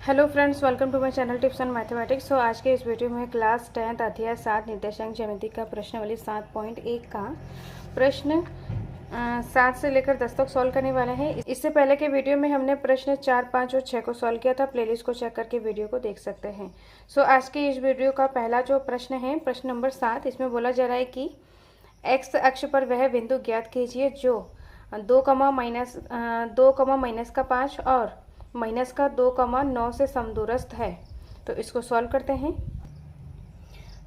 Hello friends, welcome to my channel tips on mathematics. आज के इस वीडियो में क्लास 10th अध्याय 7 निर्देशांक ज्यामिति का प्रश्नावली 7.1 का प्रश्न 7 से लेकर 10 तक सॉल्व करने वाले हैं। इससे पहले के वीडियो में हमने प्रश्न 4, 5 और 6 को सॉल्व किया था। प्लेलिस्ट को चेक करके वीडियो को देख सकते हैं। आज के इस वीडियो का पहला जो प्रश्न है, प्रश्न नंबर 7, इसमें बोला जा रहा है कि एक्स अक्ष पर वह बिंदु ज्ञात कीजिए जो 2, माइनस का 5 और माइनस का 2, 9 से समदूरस्थ है। तो इसको सॉल्व करते हैं।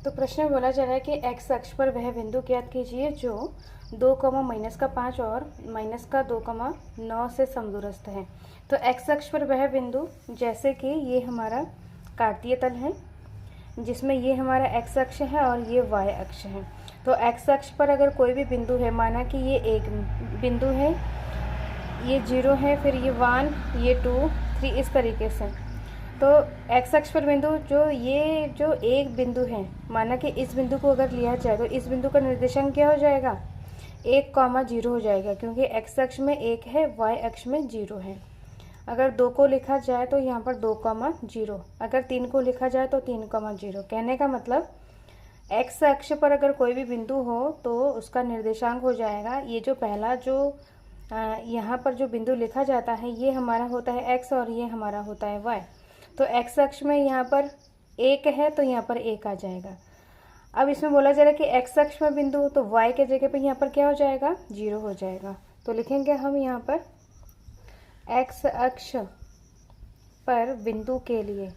तो प्रश्न में बोला जा रहा है कि एक्स अक्ष पर वह बिंदु ज्ञात कीजिए जो 2, माइनस का 5 और माइनस का 2, 9 से समदूरस्थ है। तो एक्स अक्ष पर वह बिंदु, जैसे कि ये हमारा कार्तीय तल है जिसमें ये हमारा एक्स अक्ष है और ये वाई अक्ष है। तो एक्स अक्ष पर अगर कोई भी बिंदु है, माना कि ये एक बिंदु है, ये 0 है, फिर ये 1, ये 2, 3, इस तरीके से। तो एक्स अक्ष पर बिंदु जो एक बिंदु है, माना कि इस बिंदु को अगर लिया जाए तो इस बिंदु का निर्देशांक क्या हो जाएगा? 1, 0 हो जाएगा, क्योंकि एक्स अक्ष में 1 है, वाई अक्ष में 0 है। अगर 2 को लिखा जाए तो यहाँ पर 2, 0। अगर 3 को लिखा जाए तो 3, 0। कहने का मतलब एक्स अक्ष पर अगर कोई भी बिंदु हो तो उसका निर्देशांक हो जाएगा, ये जो पहला जो यहाँ पर जो बिंदु लिखा जाता है ये हमारा होता है x और ये हमारा होता है y। तो x अक्ष में यहाँ पर 1 है तो यहाँ पर 1 आ जाएगा। अब इसमें बोला जा रहा है कि x अक्ष में बिंदु, तो y के जगह पे यहाँ पर क्या हो जाएगा? 0 हो जाएगा। तो लिखेंगे हम यहाँ पर x अक्ष पर बिंदु के लिए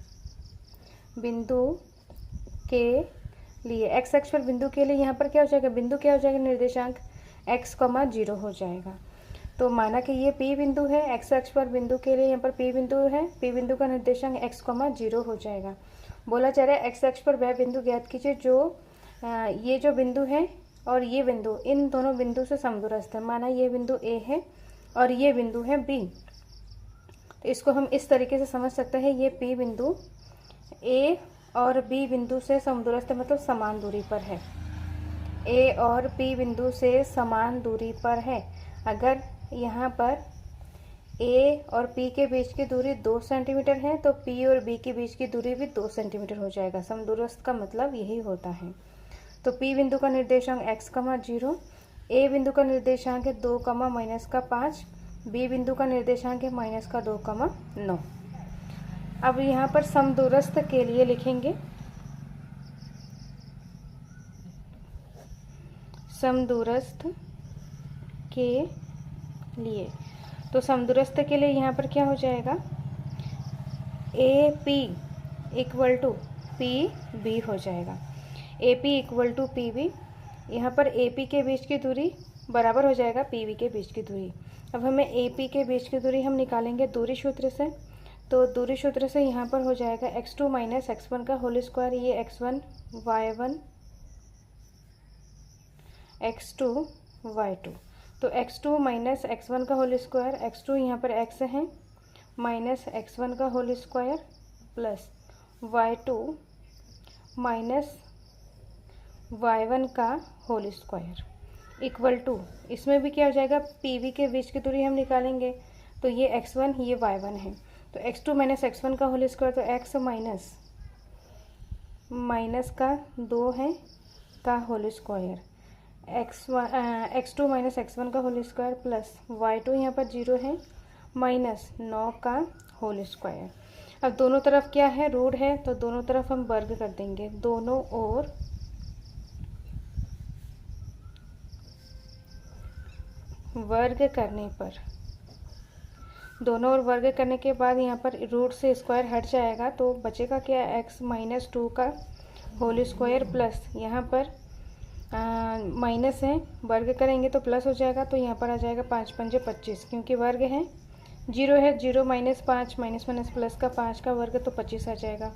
x अक्ष पर बिंदु के लिए यहाँ पर क्या हो जाएगा? बिंदु क्या हो जाएगा? निर्देशांक x, 0 हो जाएगा। तो माना कि ये P बिंदु है, एक्स अक्ष पर बिंदु के लिए यहाँ पर P बिंदु है, P बिंदु का निर्देशांक x, 0 हो जाएगा। बोला जा रहा है एक्स अक्ष पर वह बिंदु ज्ञात कीजिए जो ये जो बिंदु है और ये बिंदु, इन दोनों बिंदु से समदूरस्थ है। माना ये बिंदु A है और ये बिंदु है B। तो इसको हम इस तरीके से समझ सकते हैं, ये P बिंदु A और B बिंदु से समदूरस्थ है, मतलब समान दूरी पर है। A और P बिंदु से समान दूरी पर है। अगर यहाँ पर A और P के बीच की दूरी 2 सेंटीमीटर है तो P और B के बीच की दूरी भी 2 सेंटीमीटर हो जाएगा। समदूरस्थ का मतलब यही होता है। तो P बिंदु का निर्देशांक x, 0, A बिंदु का निर्देशांक है 2, माइनस का 5, B बिंदु का निर्देशांक है माइनस का 2, 9। अब यहाँ पर समदूरस्थ के लिए लिखेंगे, समदूरस्थ के लिए। तो समदूरस्थ के लिए यहाँ पर क्या हो जाएगा? AP इक्वल टू PB हो जाएगा। AP इक्वल टू PB, यहाँ पर AP के बीच की दूरी बराबर हो जाएगा PB के बीच की दूरी। अब हमें AP के बीच की दूरी हम निकालेंगे दूरी सूत्र से। तो दूरी सूत्र से यहाँ पर हो जाएगा x2 माइनस x1 का होल स्क्वायर, ये x1 y1 x2 y2। तो x2 माइनस x1 का होल स्क्वायर, x2 यहाँ पर x है, माइनस x1 का whole square plus y2 minus y1 का होल स्क्वायर इक्वल टू, इसमें भी क्या हो जाएगा? PB के बीच की दूरी हम निकालेंगे। तो ये x1, ये y1 है, तो x2 माइनस x1 का होल स्क्वायर, तो x माइनस का 2 है का whole square, x2 minus x1 का होल स्क्वायर प्लस y2 यहाँ पर 0 है, माइनस 9 का होल स्क्वायर। अब दोनों तरफ क्या है? रूट है, तो दोनों तरफ हम वर्ग कर देंगे। दोनों ओर वर्ग करने के बाद यहाँ पर रूट से स्क्वायर हट जाएगा, तो बचेगा क्या? x माइनस 2 का होल स्क्वायर प्लस यहाँ पर माइनस है, वर्ग करेंगे तो प्लस हो जाएगा, तो यहाँ पर आ जाएगा 5 पंजे 25, क्योंकि वर्ग है। 0 है, 0 माइनस 5, माइनस माइनस प्लस का 5 का वर्ग, तो 25 आ जाएगा।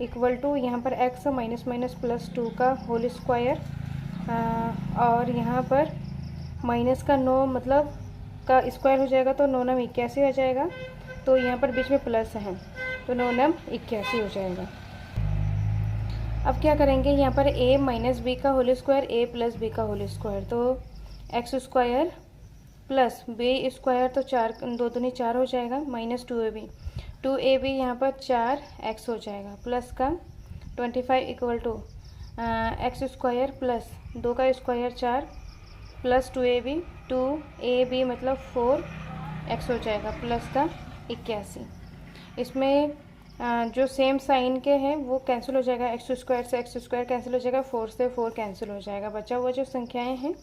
इक्वल टू यहाँ पर x माइनस माइनस प्लस 2 का होल स्क्वायर और यहाँ पर माइनस का 9 मतलब का स्क्वायर हो जाएगा, तो 9 9 81 हो जाएगा। तो यहाँ पर बीच में प्लस है, तो 9 9 81 हो जाएगा। अब क्या करेंगे? यहाँ पर a माइनस बी का whole square, a plus b का होल स्क्वायर, तो x square plus b square, तो 4 2 दूनी 4 हो जाएगा, माइनस 2ab 2ab यहाँ पर 4x हो जाएगा, प्लस का 25 equal to x square plus 2 का स्क्वायर 4 प्लस 2ab मतलब 4x हो जाएगा, प्लस का 81। इसमें जो सेम साइन के हैं वो कैंसिल हो जाएगा, एक्स स्क्वायर से एक्स स्क्वायर कैंसिल हो जाएगा, 4 से 4 कैंसिल हो जाएगा। बचा हुआ जो संख्याएं हैं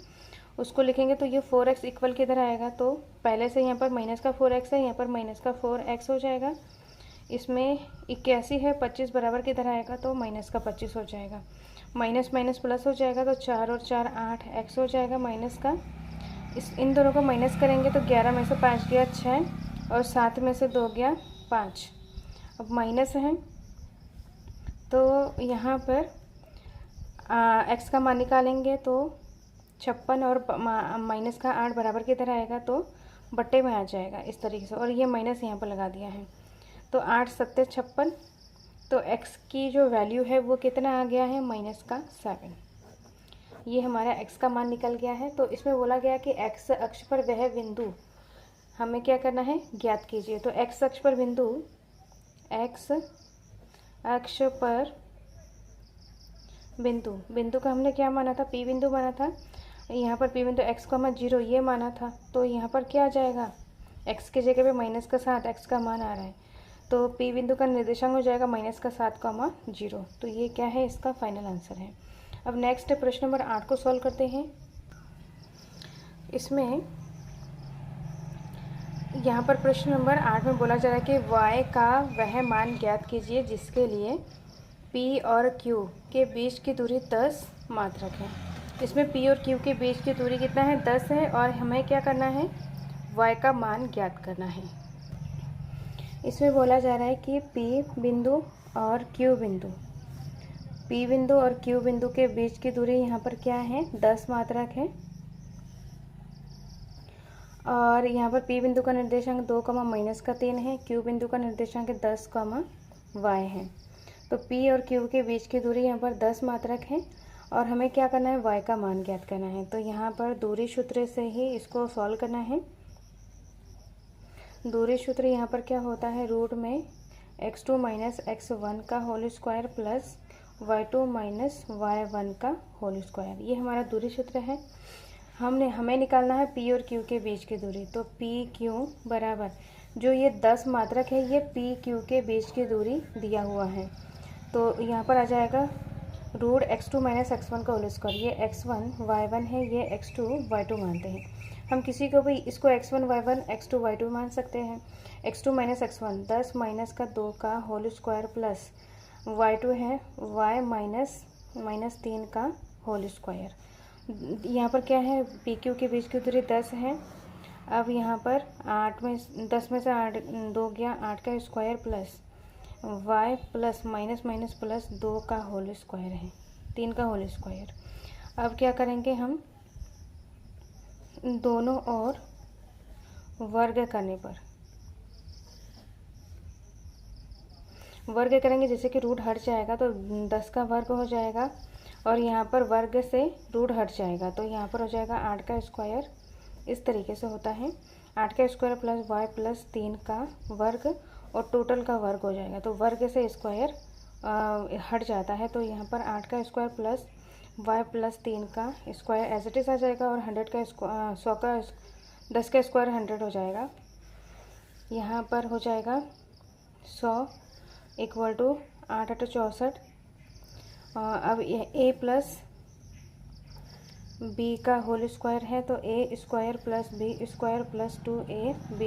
उसको लिखेंगे तो ये 4x इक्वल किधर आएगा, तो पहले से यहाँ पर माइनस का 4x है, यहाँ पर माइनस का 4x हो जाएगा। इसमें 81 है, 25 बराबर किधर आएगा, तो माइनस का 25 हो जाएगा। माइनस माइनस प्लस हो जाएगा, तो 4 और 4 8x हो जाएगा माइनस का। इन दोनों को माइनस करेंगे तो 11 में से 5 गया 6 और 7 में से 2 गया 5। अब माइनस है तो यहाँ पर x का मान निकालेंगे तो 56 और माइनस का 8 बराबर की तरह आएगा, तो बट्टे में आ जाएगा इस तरीके से। और ये माइनस यहाँ पर लगा दिया है, तो 8 सत्ते 56, तो x की जो वैल्यू है वो कितना आ गया है, माइनस का 7। ये हमारा x का मान निकल गया है। तो इसमें बोला गया कि x अक्ष पर वह बिंदु हमें क्या करना है, ज्ञात कीजिए। तो x अक्ष पर बिंदु, x अक्ष पर बिंदु का हमने क्या माना था, P बिंदु माना था। यहाँ पर P बिंदु x, 0 ये माना था, तो यहाँ पर क्या आ जाएगा, x की जगह पे माइनस का 7 x का मान आ रहा है, तो P बिंदु का निर्देशांक हो जाएगा माइनस का 7, 0। तो ये क्या है, इसका फाइनल आंसर है। अब नेक्स्ट प्रश्न नंबर 8 को सॉल्व करते हैं। इसमें यहाँ पर प्रश्न नंबर 8 में बोला जा रहा है कि y का वह मान ज्ञात कीजिए जिसके लिए P और Q के बीच की दूरी 10 मात्रक है। इसमें P और Q के बीच की दूरी कितना है, 10 है, और हमें क्या करना है, y का मान ज्ञात करना है। इसमें बोला जा रहा है कि P बिंदु और Q बिंदु के बीच की दूरी यहाँ पर क्या है, 10 मात्रक है। और यहाँ पर P बिंदु का निर्देशांक 2, माइनस का 3 है, Q बिंदु का निर्देशांक 10, y है। तो P और Q के बीच की दूरी यहाँ पर 10 मात्रक है और हमें क्या करना है, y का मान ज्ञात करना है। तो यहाँ पर दूरी सूत्र से ही इसको सॉल्व करना है। दूरी सूत्र यहाँ पर क्या होता है, रूट में x2 माइनस x1 का whole square plus y2 minus y1 का होल स्क्वायर। ये हमारा दूरी सूत्र है। हमें निकालना है P और Q के बीच की दूरी। तो PQ बराबर जो ये 10 मात्रक है, ये PQ के बीच की दूरी दिया हुआ है। तो यहाँ पर आ जाएगा रूट x2 माइनस x1 का होल स्क्वायर। ये x1 y1 है, ये x2 y2 मानते हैं। हम किसी को भी इसको x1 y1 x2 y2 मान सकते हैं। x2 माइनस x1 10 माइनस का 2 का होल स्क्वायर प्लस y2 है y माइनस 3 का होल स्क्वायर। यहाँ पर क्या है, PQ के बीच की दूरी 10 है। अब यहाँ पर 10 में से 8 2 गया 8 का square plus y plus minus plus 2 का होल स्क्वायर है, 3 का होल स्क्वायर। अब क्या करेंगे, हम दोनों ओर वर्ग करने पर वर्ग करेंगे, जैसे कि रूट हट जाएगा तो 10 का वर्ग हो जाएगा और यहाँ पर वर्ग से रूट हट जाएगा, तो यहाँ पर हो जाएगा 8 का स्क्वायर। इस तरीके से होता है, 8 का स्क्वायर प्लस y प्लस 3 का वर्ग और टोटल का वर्ग हो जाएगा। तो वर्ग से स्क्वायर हट जाता है, तो यहाँ पर 8 का स्क्वायर प्लस y प्लस 3 का स्क्वायर एज इट इज़ आ जाएगा और 10 का स्क्वायर 100 हो जाएगा। यहाँ पर हो जाएगा 100 इक्वल टू 8 8 64। अब a प्लस b का होल स्क्वायर है, तो a square plus b square plus 2ab,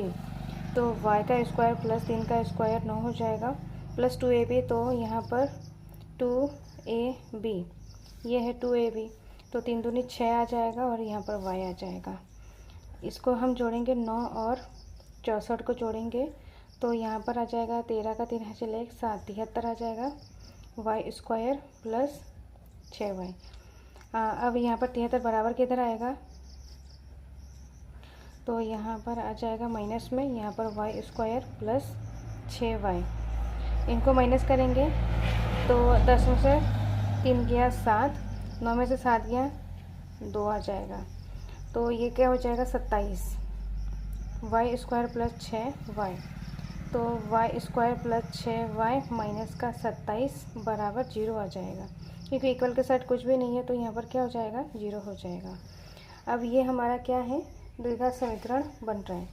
तो y का स्क्वायर प्लस 3 का स्क्वायर 9 हो जाएगा प्लस 2ab, तो यहाँ पर 2ab, ये है 2ab, तो 3 दूनी 6 आ जाएगा और यहाँ पर y आ जाएगा। इसको हम जोड़ेंगे 9 और 64 को जोड़ेंगे तो यहाँ पर आ जाएगा 13 का 3 चले 7 73 आ जाएगा, y स्क्वायर प्लस 6y। अब यहाँ पर 73 बराबर किधर आएगा, तो यहाँ पर आ जाएगा माइनस में, यहाँ पर y स्क्वायर प्लस 6y। इनको माइनस करेंगे तो 10 में से 3 गया 7, 9 में से 7 गया 2 आ जाएगा, तो ये क्या हो जाएगा 27 y स्क्वायर प्लस 6y। तो Y square plus 6y minus का 27 बराबर 0 आ जाएगा, क्योंकि इक्वल के साथ कुछ भी नहीं है तो यहाँ पर क्या हो जाएगा, 0 हो जाएगा। अब ये हमारा क्या है, द्विघात समीकरण बन रहा है।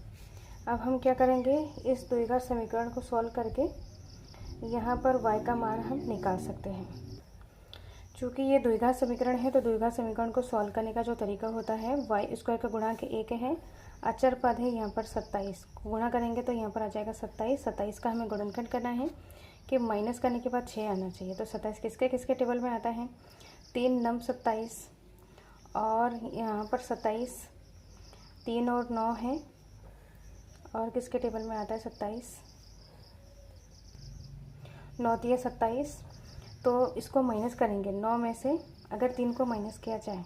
अब हम क्या करेंगे, इस द्विघात समीकरण को सॉल्व करके यहाँ पर y का मान हम निकाल सकते हैं। चूँकि ये द्विघात समीकरण है तो द्विघात समीकरण को सॉल्व करने का जो तरीका होता है, वाई स्क्वायर का गुणांक 1 है, अचर पद है यहाँ पर 27, गुणा करेंगे तो यहाँ पर आ जाएगा 27 का हमें गुणनखंड करना है कि माइनस करने के बाद 6 आना चाहिए। तो 27 किसके किसके टेबल में आता है, 3 नम 27 और यहाँ पर 27, 3 और 9 है, और किसके टेबल में आता है 27, 9 तिया 27। तो इसको माइनस करेंगे, 9 में से अगर 3 को माइनस किया जाए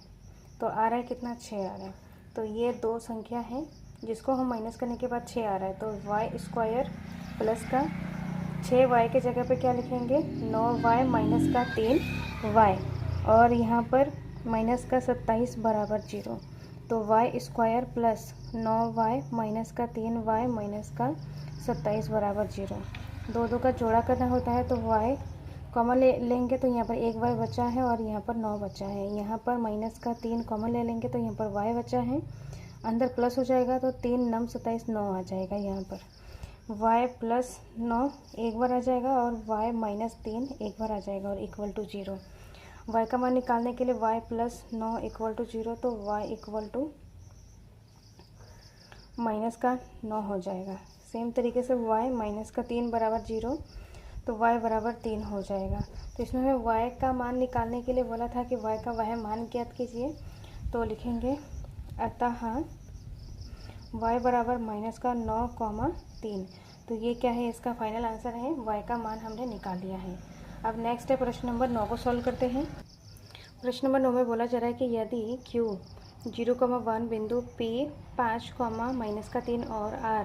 तो आ रहा है कितना, 6 आ रहा है। तो ये दो संख्या है जिसको हम माइनस करने के बाद 6 आ रहा है, तो वाई स्क्वायर प्लस का 6y के जगह पे क्या लिखेंगे, 9y माइनस का 3y, और यहाँ पर माइनस का 27 बराबर 0। तो Y square plus 9y minus का 3y माइनस का 27 बराबर 0। दो का जोड़ा करना होता है तो y कॉमन लेंगे तो यहाँ पर 1y बचा है और यहाँ पर 9 बचा है। यहाँ पर माइनस का 3 कॉमन ले लेंगे तो यहाँ पर y बचा है, अंदर प्लस हो जाएगा तो 3 नम 27 9 आ जाएगा। यहाँ पर y प्लस 9 एक बार आ जाएगा और y माइनस 3 एक बार आ जाएगा और इक्वल टू 0। y का मान निकालने के लिए y प्लस 9 इक्वल टू 0, तो y इक्वल टू माइनस का 9 हो जाएगा। सेम तरीके से y माइनस का 3 बराबर 0, तो y बराबर 3 हो जाएगा। तो इसमें हमें y का मान निकालने के लिए बोला था कि y का वह मान ज्ञात कीजिए, तो लिखेंगे अतः y बराबर माइनस का 9,3। तो ये क्या है, इसका फाइनल आंसर है, y का मान हमने निकाल लिया है। अब नेक्स्ट है प्रश्न नंबर 9 को सॉल्व करते हैं। प्रश्न नंबर 9 में बोला जा रहा है कि यदि q 0,1 बिंदु p 5, माइनस का 3 और r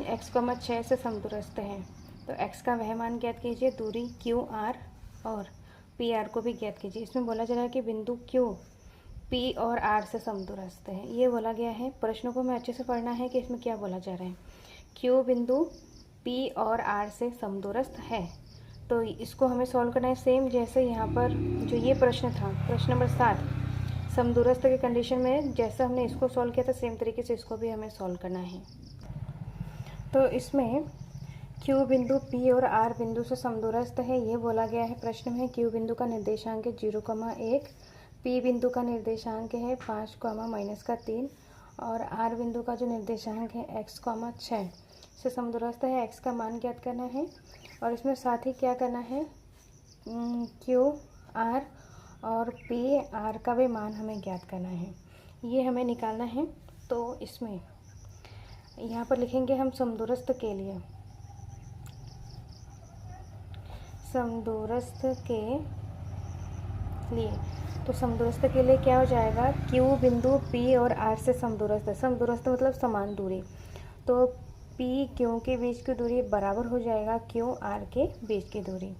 x, 6 से समदूरस्थ है, तो x का वह मान ज्ञात कीजिए, दूरी क्यू आर और पी आर को भी ज्ञात कीजिए। इसमें बोला जा रहा है कि बिंदु क्यू पी और आर से समदूरस्थ है, ये बोला गया है। प्रश्नों को हमें अच्छे से पढ़ना है कि इसमें क्या बोला जा रहा है। क्यू बिंदु पी और आर से समदूरस्थ है, तो इसको हमें सॉल्व करना है सेम जैसे यहाँ पर जो ये प्रश्न था, प्रश्न नंबर 7, समदूरस्थ के कंडीशन में जैसा हमने इसको सॉल्व किया था सेम तरीके से इसको भी हमें सॉल्व करना है। तो इसमें Q बिंदु P और R बिंदु से समदूरस्थ है, ये बोला गया है प्रश्न में। Q बिंदु का निर्देशांक है 0,1, P बिंदु का निर्देशांक है 5, माइनस का 3 और R बिंदु का जो निर्देशांक है x, 6 से समदूरस्थ है। x का मान ज्ञात करना है और इसमें साथ ही क्या करना है, Q R और P R का भी मान हमें ज्ञात करना है, ये हमें निकालना है। तो इसमें यहाँ पर लिखेंगे हम समदूरस्थ के लिए, समदूरस्थ के लिए, तो समदूरस्थ के लिए क्या हो जाएगा, Q बिंदु P और R से समदूरस्थ है। समदूरस्थ मतलब समान दूरी, तो P Q के बीच की दूरी बराबर हो जाएगा Q R के बीच की दूरी।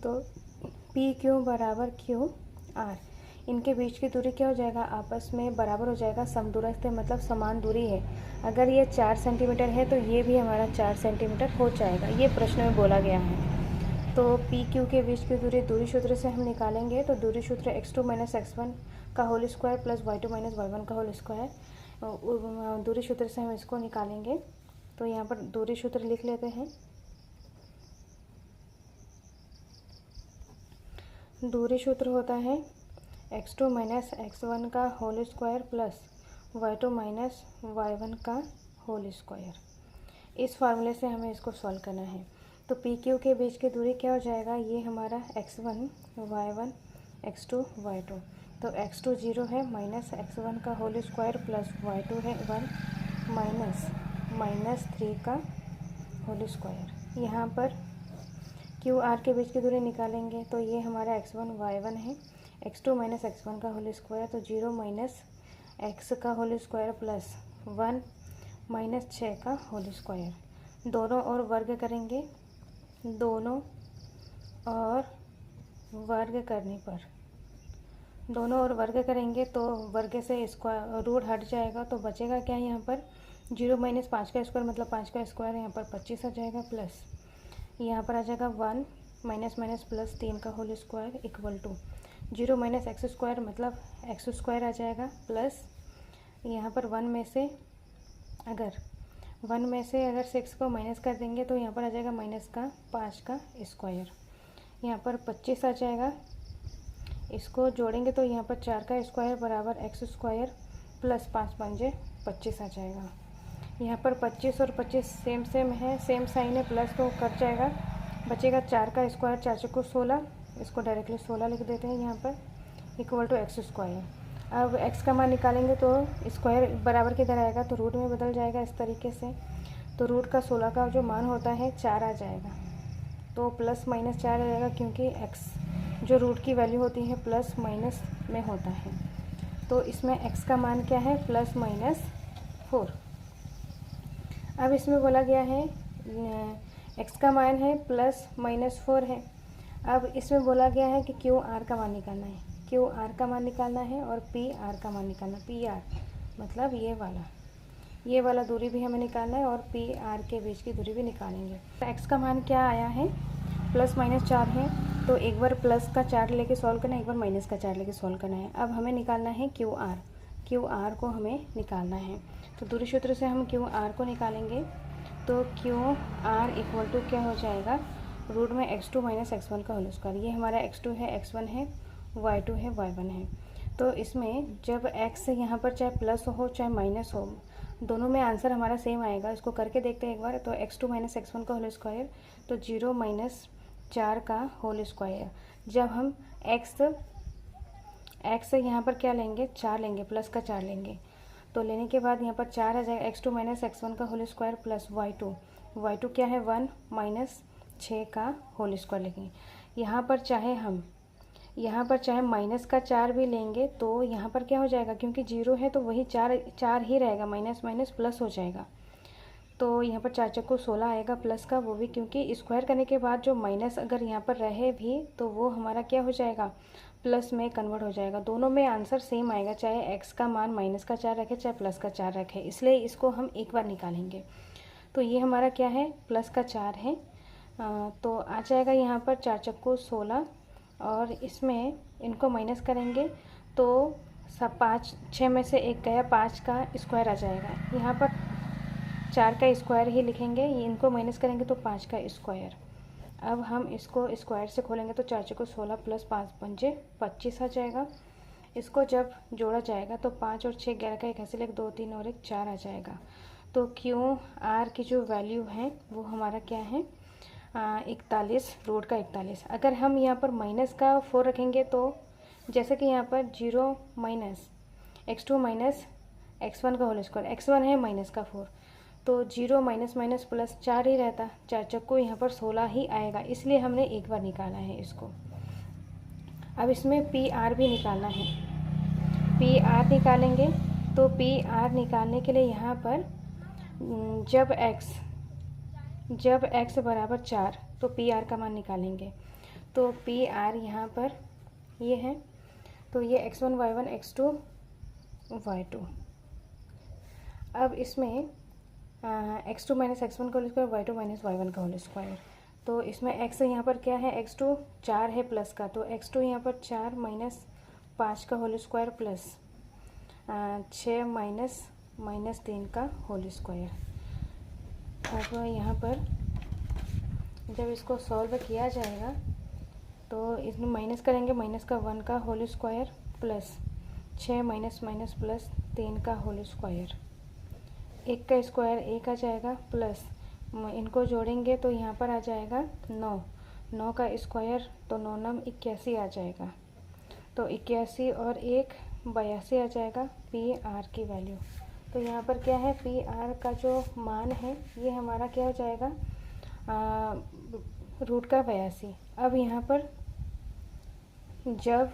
तो P Q बराबर Q R, इनके बीच की दूरी क्या हो जाएगा, आपस में बराबर हो जाएगा। समदूरस्थ है मतलब समान दूरी है, अगर ये 4 सेंटीमीटर है तो ये भी हमारा 4 सेंटीमीटर हो जाएगा, ये प्रश्न में बोला गया है। तो पी क्यू के बीच की दूरी दूरी सूत्र से हम निकालेंगे, तो दूरी सूत्र x2 माइनस x1 का whole square plus y2 minus y1 का होल स्क्वायर, दूरी सूत्र से हम इसको निकालेंगे। तो यहाँ पर दूरी सूत्र लिख लेते हैं। दूरी सूत्र होता है x2 माइनस x1 का whole square plus y2 minus y1 का होल स्क्वायर। इस फार्मूले से हमें इसको सॉल्व करना है। तो पी क्यू के बीच की दूरी क्या हो जाएगा, ये हमारा x1 y1 x2 y2, तो x2 0 है, माइनस x1 का होल स्क्वायर प्लस y2 है 1 माइनस 3 का होल स्क्वायर। यहाँ पर क्यू आर के बीच की दूरी निकालेंगे, तो ये हमारा x1 y1 है, x2 माइनस x1 का होल स्क्वायर, तो 0 माइनस x का होल स्क्वायर प्लस 1 माइनस 6 का होल स्क्वायर। दोनों और वर्ग करेंगे, दोनों और वर्ग करने पर, दोनों और वर्ग करेंगे तो वर्ग से इसका रूट हट जाएगा, तो बचेगा क्या यहाँ पर, 0 माइनस 5 का स्क्वायर मतलब 5 का स्क्वायर, यहाँ पर 25 आ जाएगा, प्लस यहाँ पर आ जाएगा 1 माइनस माइनस प्लस 3 का whole square equal to 0 minus x square मतलब एक्स स्क्वायर आ जाएगा, प्लस यहाँ पर 1 में से अगर 6 को माइनस कर देंगे तो यहाँ पर आ जाएगा माइनस का 5 का स्क्वायर, यहाँ पर 25 आ जाएगा। इसको जोड़ेंगे तो यहाँ पर 4 का स्क्वायर बराबर एक्स स्क्वायर प्लस 5 पंजे 25 आ जाएगा। यहाँ पर 25 और 25 सेम है, सेम साइन है, प्लस तो कट जाएगा, बचेगा 4 का स्क्वायर, 4 चौको 16, इसको डायरेक्टली 16 लिख देते हैं यहाँ पर इक्वल टू एक्स स्क्वायर। अब x का मान निकालेंगे तो स्क्वायर बराबर किधर आएगा तो रूट में बदल जाएगा इस तरीके से, तो रूट का 16 का जो मान होता है 4 आ जाएगा, तो प्लस माइनस 4 आ जाएगा क्योंकि x जो रूट की वैल्यू होती है प्लस माइनस में होता है। तो इसमें x का मान क्या है प्लस माइनस 4। अब इसमें बोला गया है x का मान है प्लस माइनस 4 है। अब इसमें बोला गया है कि क्यू आर का मान निकालना है, क्यू आर का मान निकालना है और पी आर का मान निकालना है। पी आर मतलब ये वाला दूरी भी हमें निकालना है और पी आर के बीच की दूरी भी निकालेंगे। तो एक्स का मान क्या आया है प्लस माइनस 4 है, तो एक बार प्लस का 4 लेके सॉल्व करना है, एक बार माइनस का 4 लेके सॉल्व करना है। अब हमें निकालना है क्यू आर को हमें निकालना है, तो दूरी सूत्र से हम क्यू आर को निकालेंगे, तो क्यू आर इक्वल टू क्या हो जाएगा रूट में x2 माइनस x1 का होल स्क्वायर। ये हमारा x2 है, x1 है, y2 है, y1 है। तो इसमें जब x यहाँ पर चाहे प्लस हो चाहे माइनस हो, दोनों में आंसर हमारा सेम आएगा। इसको करके देखते हैं एक बार, तो x2 माइनस x1 का होल स्क्वायर, तो 0 माइनस 4 का होल स्क्वायर। जब हम x यहाँ पर क्या लेंगे 4 लेंगे, प्लस का 4 लेंगे, तो लेने के बाद यहाँ पर 4 आ जाएगा, x2 माइनस x1 का होल स्क्वायर प्लस y2 क्या है 1 माइनस 6 का होल स्क्वायर लेंगे। यहाँ पर चाहे माइनस का 4 भी लेंगे तो यहाँ पर क्या हो जाएगा, क्योंकि 0 है तो वही 4 ही रहेगा, माइनस माइनस प्लस हो जाएगा। तो यहाँ पर 4 चक्को 16 आएगा प्लस का, वो भी क्योंकि स्क्वायर करने के बाद जो माइनस अगर यहाँ पर रहे भी तो वो हमारा क्या हो जाएगा प्लस में कन्वर्ट हो जाएगा। दोनों में आंसर सेम आएगा, चाहे x का मान माइनस का 4 रखे चाहे प्लस का 4 रखे, इसलिए इसको हम एक बार निकालेंगे। तो ये हमारा क्या है प्लस का 4 है, तो आ जाएगा यहाँ पर 4 चक्को 16 और इसमें इनको माइनस करेंगे तो सब 6 में से 1 गया, 5 का स्क्वायर आ जाएगा। यहाँ पर 4 का स्क्वायर ही लिखेंगे, इनको माइनस करेंगे तो 5 का स्क्वायर। अब हम इसको स्क्वायर से खोलेंगे तो 4 चक्को 16 प्लस 5 पंजे 25 आ जाएगा। इसको जब जोड़ा जाएगा तो 5 और 6 11 का 1 ऐसे लेके 2 3 और 1 4 आ जाएगा। तो क्यू आर की जो वैल्यू है वो हमारा क्या है 41 रूट का 41। अगर हम यहाँ पर माइनस का 4 रखेंगे तो जैसे कि यहाँ पर 0 माइनस x2 माइनस x1 का होल स्क्वायर, x1 है माइनस का 4, तो 0 माइनस माइनस प्लस 4 ही रहता, 4 चक्को यहाँ पर 16 ही आएगा, इसलिए हमने एक बार निकाला है इसको। अब इसमें पी आर भी निकालना है, पी आर निकालेंगे तो पी आर निकालने के लिए यहाँ पर जब x बराबर 4 तो पी आर का मान निकालेंगे। तो पी आर यहाँ पर ये है, तो ये x1 y1 x2 y2। अब इसमें x2 माइनस x1 का whole square y2 minus y1 का होल स्क्वायर, तो इसमें x यहाँ पर क्या है x2 4 है प्लस का, तो x2 यहाँ पर 4 माइनस 5 का होल स्क्वायर प्लस 6 माइनस 3 का होल स्क्वायर। अब यहाँ पर जब इसको सॉल्व किया जाएगा तो इसमें माइनस करेंगे, माइनस का 1 का whole square plus 6 minus minus plus 3 का होल स्क्वायर, 1 का स्क्वायर 1 आ जाएगा, प्लस इनको जोड़ेंगे तो यहाँ पर आ जाएगा 9 का स्क्वायर, तो 9 9 81 आ जाएगा, तो 81 और 1 82 आ जाएगा पी आर की वैल्यू। तो यहाँ पर क्या है पी आर का जो मान है ये हमारा क्या हो जाएगा रूट का 82। अब यहाँ पर जब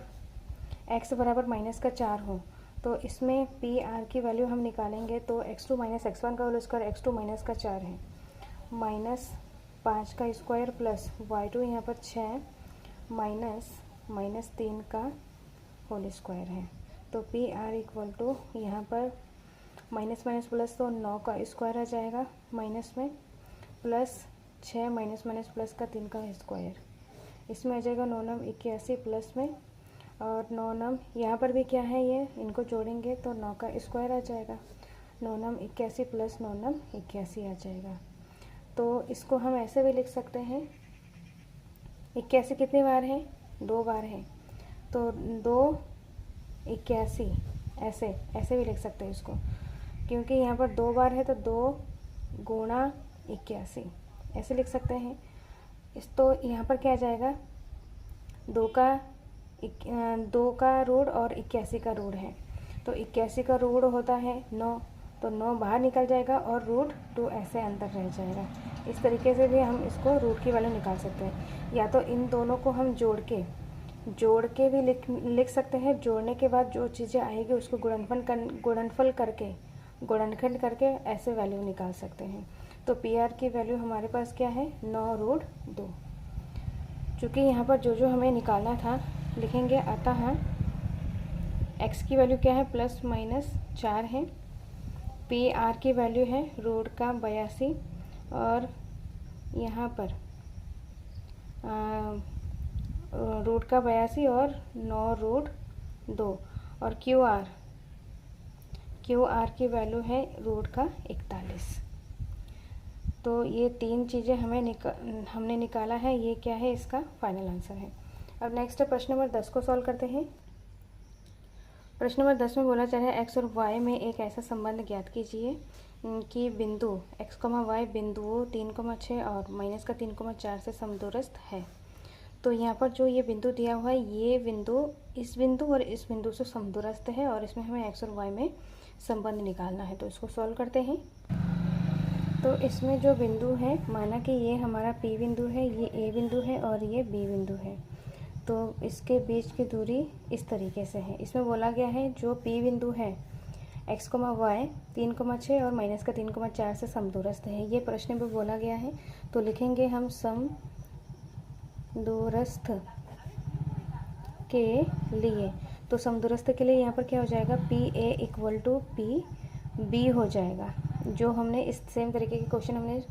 x बराबर माइनस का 4 हो तो इसमें पी आर की वैल्यू हम निकालेंगे, तो x2 माइनस x1 का होल स्क्वायर, x2 माइनस का 4 है, माइनस 5 का स्क्वायर प्लस y2 यहाँ पर 6 माइनस 3 का होल स्क्वायर है। तो पी आर इक्वल टू यहाँ पर माइनस माइनस प्लस तो 9 का स्क्वायर आ जाएगा माइनस में, प्लस 6 माइनस माइनस प्लस का 3 का स्क्वायर, इसमें आ जाएगा 9 9 81 प्लस में, और 9 9 यहाँ पर भी क्या है, ये इनको जोड़ेंगे तो 9 का स्क्वायर आ जाएगा, 9 9 81 प्लस 9 9 81 आ जाएगा। तो इसको हम ऐसे भी लिख सकते हैं, 81 कितनी बार है, 2 बार है, तो 2 81 ऐसे ऐसे भी लिख सकते हैं इसको, क्योंकि यहाँ पर 2 बार है तो 2 गुणा 81 ऐसे लिख सकते हैं। इस तो यहाँ पर क्या आ जाएगा, 2 का रूट और 81 का रूट है, तो 81 का रूट होता है 9, तो 9 बाहर निकल जाएगा और रूट 2 ऐसे अंदर रह जाएगा। इस तरीके से भी हम इसको रूट की वैल्यू निकाल सकते हैं, या तो इन दोनों को हम जोड़ के भी लिख सकते हैं। जोड़ने के बाद जो चीज़ें आएगी उसको गुणनखंड करके ऐसे वैल्यू निकाल सकते हैं। तो पी आर की वैल्यू हमारे पास क्या है, 9 रूट 2। चूँकि यहाँ पर जो जो हमें निकालना था लिखेंगे, अतः एक्स की वैल्यू क्या है, प्लस माइनस 4 है, पी आर की वैल्यू है रूट का 82, और यहाँ पर रूट का 82 और 9 रूट 2, और क्यू आर की वैल्यू है रूट का 41। तो ये 3 चीज़ें हमने निकाला है, ये क्या है, इसका फाइनल आंसर है। अब नेक्स्ट प्रश्न नंबर 10 को सॉल्व करते हैं। प्रश्न नंबर 10 में बोला जा रहा है एक्स और वाई में एक ऐसा संबंध ज्ञात कीजिए कि बिंदु x, y बिंदुओं 3,6 और माइनस का 3,4 से समदूरस्थ है। तो यहाँ पर जो ये बिंदु दिया हुआ है, ये बिंदु इस बिंदु और इस बिंदु से समदूरस्थ है, और इसमें हमें x और y में संबंध निकालना है। तो इसको सॉल्व करते हैं। तो इसमें जो बिंदु है, माना कि ये हमारा P बिंदु है, ये A बिंदु है और ये B बिंदु है, तो इसके बीच की दूरी इस तरीके से है। इसमें बोला गया है जो P बिंदु है x, y 3,6 और माइनस का 3,4 से समदूरस्थ है, ये प्रश्न में बोला गया है। तो लिखेंगे हम समदूरस्थ के लिए, तो समदूरस्थ के लिए यहाँ पर क्या हो जाएगा, P A equal to P B हो जाएगा। जो हमने इस सेम तरीके के क्वेश्चन हमने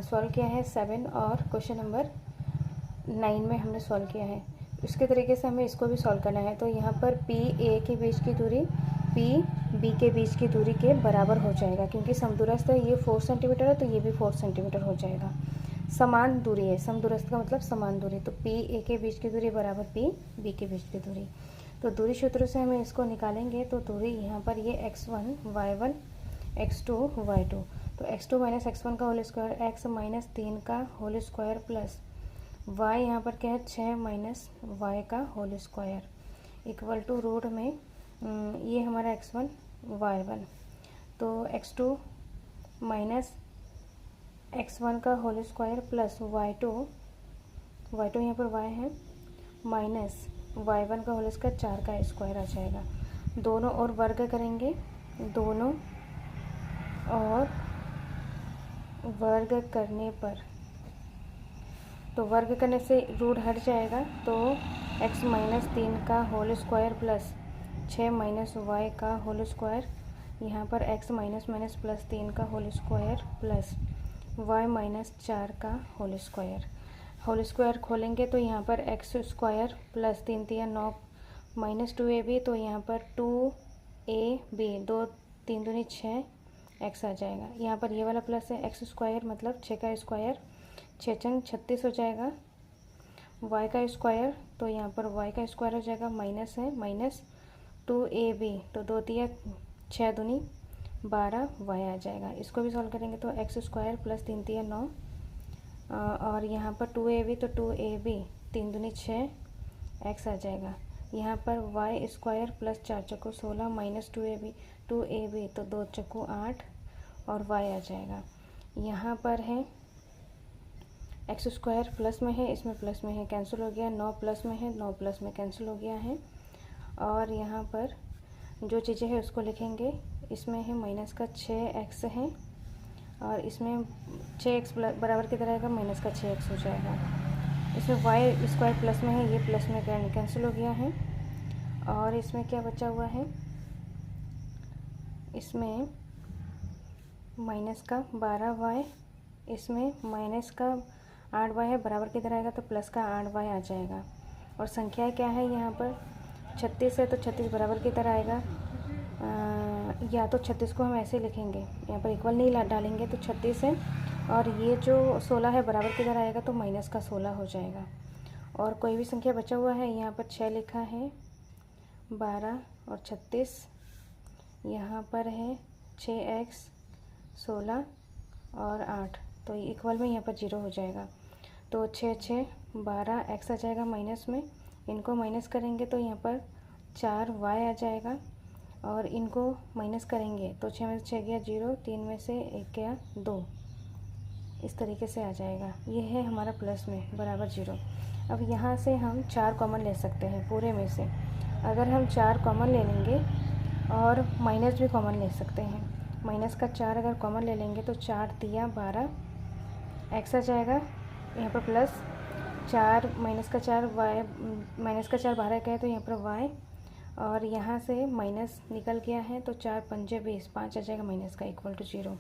सॉल्व किया है 7 और क्वेश्चन नंबर 9 में हमने सॉल्व किया है, उसके तरीके से हमें इसको भी सॉल्व करना है। तो यहाँ पर पी ए के बीच की दूरी पी बी के बीच की दूरी के बराबर हो जाएगा, क्योंकि समदूरस्थ है, ये 4 सेंटीमीटर है तो ये भी 4 सेंटीमीटर हो जाएगा। समान दूरी है, समदूरस्थ का मतलब समान दूरी, तो पी ए के बीच की दूरी बराबर पी बी के बीच की दूरी। तो दूरी सूत्र से हमें इसको निकालेंगे, तो दूरी यहाँ पर ये x1 y1 x2 y2, तो x2 माइनस x1 का होल स्क्वायर, x माइनस 3 का होल स्क्वायर प्लस y यहाँ पर क्या है 6 माइनस y का whole square equal to root में ये हमारा x1 y1, तो x2 माइनस x1 का होल स्क्वायर प्लस y2 यहाँ पर y है, माइनस y1 का होल स्क्वायर 4 का स्क्वायर आ जाएगा। दोनों और वर्ग करेंगे, दोनों और वर्ग करने पर, तो वर्ग करने से रूट हट जाएगा, तो x माइनस 3 का whole square plus 6 minus y का होल स्क्वायर, यहाँ पर x माइनस माइनस प्लस 3 का whole square plus y minus 4 का होल स्क्वायर खोलेंगे तो यहाँ पर x square plus 3 3 9 minus 2ab, तो यहाँ पर 2ab 2 3 दूनी 6 x आ जाएगा। यहाँ पर ये वाला प्लस है, x स्क्वायर मतलब 6 का स्क्वायर 6 चंग 36 हो जाएगा, y का स्क्वायर, तो यहाँ पर y का स्क्वायर हो जाएगा, माइनस है माइनस 2ab, तो 2 3 6 दूनी 12 y आ जाएगा। इसको भी सॉल्व करेंगे तो x स्क्वायर प्लस 3 3 9 और यहाँ पर 2ab, तो 2ab 3 दूनी 6 x आ जाएगा। यहाँ पर y स्क्वायर प्लस 4 चक्कू 16 माइनस 2ab तो 2 चक्कू 8 और y आ जाएगा। यहाँ पर है x स्क्वायर प्लस में है, इसमें प्लस में है, कैंसिल हो गया, 9 प्लस में है, 9 प्लस में कैंसिल हो गया है। और यहाँ पर जो चीज़ें हैं उसको लिखेंगे, इसमें है माइनस का 6x है और इसमें 6x बराबर कितना रहेगा, माइनस का 6x हो जाएगा। इसमें y स्क्वायर प्लस में है, ये प्लस में कैंसिल हो गया है। और इसमें क्या बचा हुआ है, इसमें माइनस का 12y, इसमें माइनस का 8y है, बराबर किधर आएगा तो प्लस का 8y आ जाएगा। और संख्याएं क्या है यहाँ पर 36 है तो 36 बराबर किधर आएगा, या तो 36 को हम ऐसे लिखेंगे, यहाँ पर इक्वल नहीं डालेंगे तो 36 है, और ये जो 16 है बराबर किधर आएगा तो माइनस का 16 हो जाएगा। और कोई भी संख्या बचा हुआ है, यहाँ पर 6 लिखा है, 12 और 36, यहाँ पर है 6x 16 और 8, तो ये इक्वल में यहाँ पर 0 हो जाएगा। तो 6 6 12 x आ जाएगा माइनस में, इनको माइनस करेंगे तो यहाँ पर 4y आ जाएगा, और इनको माइनस करेंगे तो 6 में से 6 गया 0, 3 में से 1 गया 2, इस तरीके से आ जाएगा। ये है हमारा प्लस में बराबर 0। अब यहाँ से हम 4 कॉमन ले सकते हैं पूरे में से। अगर हम 4 कॉमन ले लेंगे और माइनस भी कॉमन ले सकते हैं, माइनस का 4 अगर कॉमन ले लेंगे तो 4 तिया 12 x आ जाएगा, यहाँ पर प्लस 4 माइनस का 4 y, माइनस का 4 12 का है तो यहाँ पर y, और यहाँ से माइनस निकल गया है तो 4 पंजे 20, 5 आ जाएगा माइनस का इक्वल टू 0।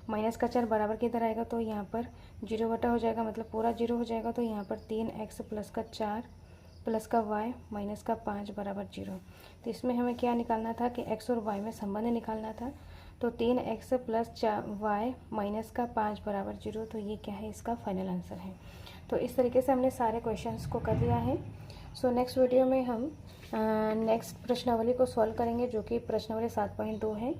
माइनस का 4 बराबर किधर आएगा तो यहाँ पर 0 बटा हो जाएगा, मतलब पूरा 0 हो जाएगा। तो यहाँ पर 3x प्लस का 4 प्लस का y माइनस का 5 बराबर 0। तो इसमें हमें क्या निकालना था कि x और y में संबंध निकालना था। तो 3x प्लस y माइनस का 5 बराबर 0, तो ये क्या है, इसका फाइनल आंसर है। तो इस तरीके से हमने सारे क्वेश्चंस को कर लिया है। सो नेक्स्ट वीडियो में हम नेक्स्ट प्रश्नावली को सॉल्व करेंगे, जो कि प्रश्नावली 7.2 है,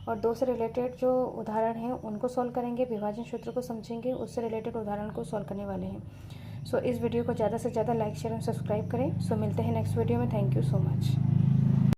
और 2 से रिलेटेड जो उदाहरण हैं उनको सॉल्व करेंगे, विभाजन सूत्र को समझेंगे, उससे रिलेटेड उदाहरण को सॉल्व करने वाले हैं। सो इस वीडियो को ज़्यादा से ज़्यादा लाइक शेयर और सब्सक्राइब करें। सो मिलते हैं नेक्स्ट वीडियो में। Thank you so much.